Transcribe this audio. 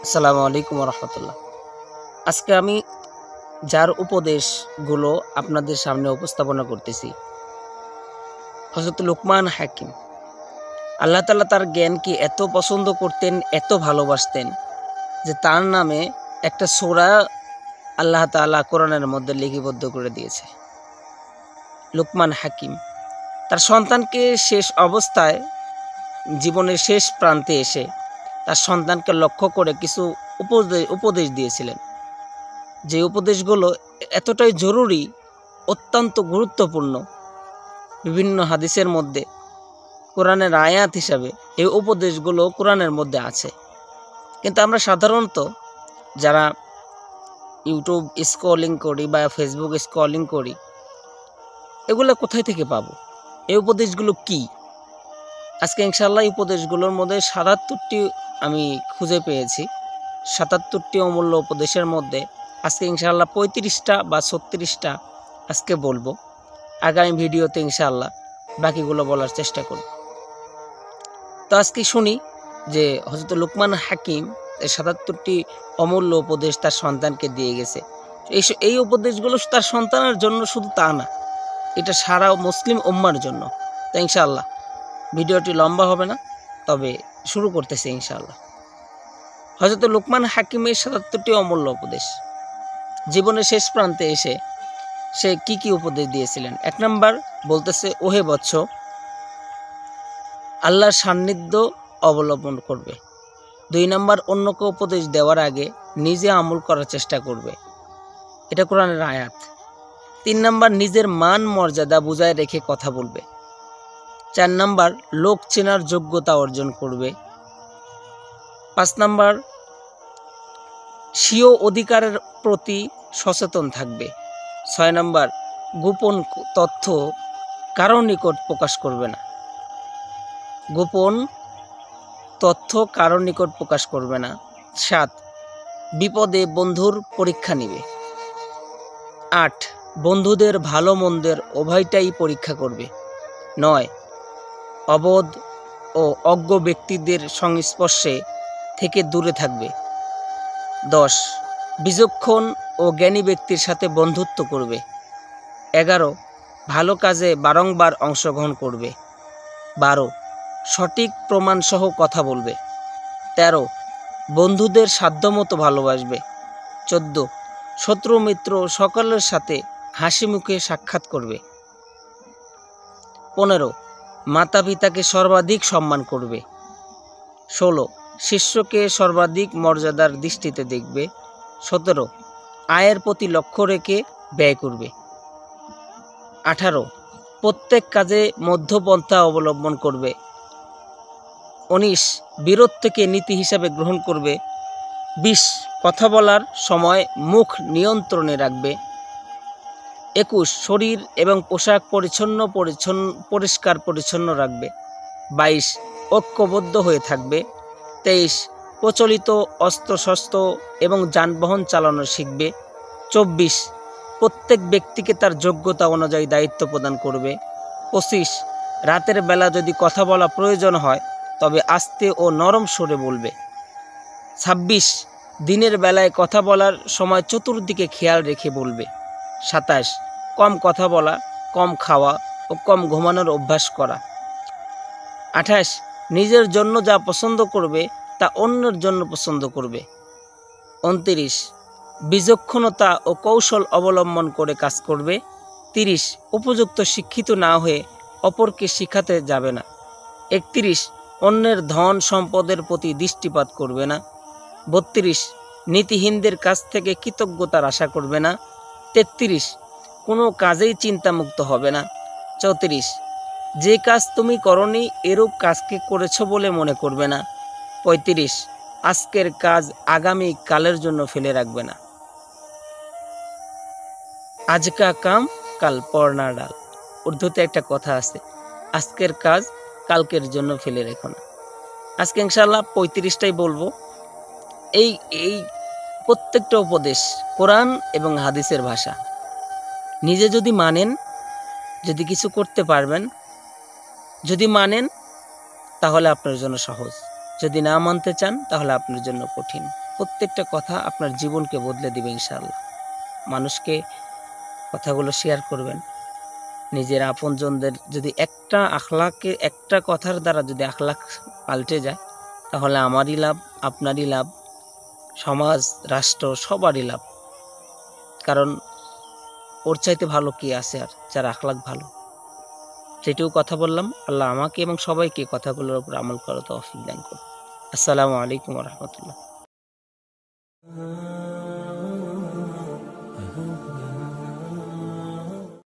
আসসালামু আলাইকুম রহমতুল্লাহ। আজকে আমি যার উপদেশগুলো আপনাদের সামনে উপস্থাপনা করতেছি, হযরত লুকমান হাকিম। আল্লাহ তাআলা তার জ্ঞানকে এত পছন্দ করতেন, এত ভালোবাসতেন যে তার নামে একটা সূরা আল্লাহ তাআলা কোরআনের মধ্যে লিপিবদ্ধ করে দিয়েছে। লুকমান হাকিম তার সন্তানকে শেষ অবস্থায়, জীবনের শেষ প্রান্তে এসে তার সন্তানকে লক্ষ্য করে কিছু উপদেশ দিয়েছিলেন। যে উপদেশগুলো এতটাই জরুরি, অত্যন্ত গুরুত্বপূর্ণ, বিভিন্ন হাদিসের মধ্যে কোরআনের আয়াত হিসাবে এই উপদেশগুলো কোরআনের মধ্যে আছে। কিন্তু আমরা সাধারণত যারা ইউটিউব স্ক্রলিং করি বা ফেসবুক স্ক্রলিং করি, এগুলো কোথায় থেকে পাবো? এই উপদেশগুলো কি? আজকে ইনশাআল্লাহ এই উপদেশগুলোর মধ্যে ৭৭টি আমি খুঁজে পেয়েছি। ৭৭টি অমূল্য উপদেশের মধ্যে আজকে ইনশাআল্লাহ ৩৫টা বা ৩৬টা আজকে বলবো। আগামী ভিডিওতে ইনশাআল্লাহ বাকিগুলো বলার চেষ্টা করব। তো আজকে শুনি যে হযরত লুকমান হাকিম এই ৭৭টি অমূল্য উপদেশ তার সন্তানকে দিয়ে গেছে। এই উপদেশগুলো তার সন্তানের জন্য শুধু তা না, এটা সারা মুসলিম উম্মার জন্য। তো ইনশাআল্লাহ ভিডিওটি লম্বা হবে না, তবে শুরু করতেছি ইনশাআল্লাহ। হযরত লুকমান হাকিমের ৭৭টি অমূল্য উপদেশ। জীবনের শেষ প্রান্তে এসে সে কি উপদেশ দিয়েছিলেন? ১ নাম্বার বলতেছে, ওহে বৎস, আল্লাহর সান্নিধ্য অবলম্বন করবে। ২ নাম্বার, অন্যকে উপদেশ দেওয়ার আগে নিজে আমল করার চেষ্টা করবে। এটা কোরআনের আয়াত। ৩ নাম্বার, নিজের মান মর্যাদা বজায় রেখে কথা বলবে। ৪ নাম্বার, লোক চেনার যোগ্যতা অর্জন করবে। ৫ নাম্বার, স্বীয় অধিকারের প্রতি সচেতন থাকবে। ৬ নাম্বার, গোপন তথ্য কারো নিকট প্রকাশ করবে না। গোপন তথ্য কারো নিকট প্রকাশ করবে না। ৭, বিপদে বন্ধুর পরীক্ষা নিবে। ৮, বন্ধুদের ভালো মন্দের উভয়টাই পরীক্ষা করবে। ৯, অবধ ও অজ্ঞ ব্যক্তিদের সংস্পর্শে থেকে দূরে থাকবে। ১০, বিচক্ষণ ও জ্ঞানী ব্যক্তির সাথে বন্ধুত্ব করবে। ১১, ভালো কাজে বারংবার অংশগ্রহণ করবে। ১২, সঠিক প্রমাণসহ কথা বলবে। ১৩, বন্ধুদের সাধ্যমতো ভালোবাসবে। ১৪, শত্রু মিত্র সকলের সাথে হাসি মুখে সাক্ষাৎ করবে। ১৫, মাতা পিতাকে সর্বাধিক সম্মান করবে। ১৬, শিষ্যকে সর্বাধিক মর্যাদার দৃষ্টিতে দেখবে। ১৭, আয়ের প্রতি লক্ষ্য রেখে ব্যয় করবে। ১৮, প্রত্যেক কাজে মধ্যপন্থা অবলম্বন করবে। ১৯, বিরোধ থেকে নীতি হিসাবে গ্রহণ করবে। ২০, কথা বলার সময় মুখ নিয়ন্ত্রণে রাখবে। ২১, শরীর এবং পোশাক পরিষ্কার পরিচ্ছন্ন রাখবে। ২২, ঐক্যবদ্ধ হয়ে থাকবে। ২৩, প্রচলিত অস্ত্রশস্ত্র এবং যানবাহন চালানো শিখবে। ২৪, প্রত্যেক ব্যক্তিকে তার যোগ্যতা অনুযায়ী দায়িত্ব প্রদান করবে। ২৫, রাতের বেলা যদি কথা বলা প্রয়োজন হয় তবে আস্তে ও নরম সুরে বলবে। ২৬, দিনের বেলায় কথা বলার সময় চতুর্দিকে খেয়াল রেখে বলবে। ২৭, কম কথা বলা, কম খাওয়া ও কম ঘুমানোর অভ্যাস করা। ২৮, নিজের জন্য যা পছন্দ করবে তা অন্যের জন্য পছন্দ করবে। ২৯, বিচক্ষণতা ও কৌশল অবলম্বন করে কাজ করবে। ৩০, উপযুক্ত শিক্ষিত না হয়ে অপরকে শিখাতে যাবে না। ৩১, অন্যের ধন সম্পদের প্রতি দৃষ্টিপাত করবে না। ৩২, নীতিহীনদের কাছ থেকে কৃতজ্ঞতার আশা করবে না। ৩৩, কোনো কাজেই চিন্তামুক্ত হবে না। ৩৪, যে কাজ তুমি করনি এরূপ কাজকে করেছ বলে মনে করবে না। ৩৫, আজকের কাজ আগামী কালের জন্য ফেলে রাখবে না। আজকা কাম কাল পরনা ডাল। উর্দুতে একটা কথা আছে, আজকের কাজ কালকের জন্য ফেলে রেখো না। আজকে ইনশাআল্লাহ ৩৫টাই বলবো। এই প্রত্যেকটা উপদেশ কোরআন এবং হাদিসের ভাষা। নিজে যদি মানেন, যদি কিছু করতে পারবেন, যদি মানেন তাহলে আপনার জন্য সহজ। যদি না মানতে চান তাহলে আপনার জন্য কঠিন। প্রত্যেকটা কথা আপনার জীবনকে বদলে দিবে ইনশাআল্লাহ। মানুষকে কথাগুলো শেয়ার করবেন। নিজের আপনজনদের যদি একটা কথার দ্বারা যদি আখলাক পাল্টে যায়, তাহলে আমারই লাভ, আপনারই লাভ, সমাজ, রাষ্ট্র সবারই লাভ। কারণ ওর চাইতে ভালো কি আছে আর, যার আখলাক ভালো। যেটুকু কথা বললাম, আল্লাহ আমাকে এবং সবাইকে কথাগুলোর উপর আমল করার তৌফিক দান করুন। আসসালামু আলাইকুম ওয়া রাহমাতুল্লাহ।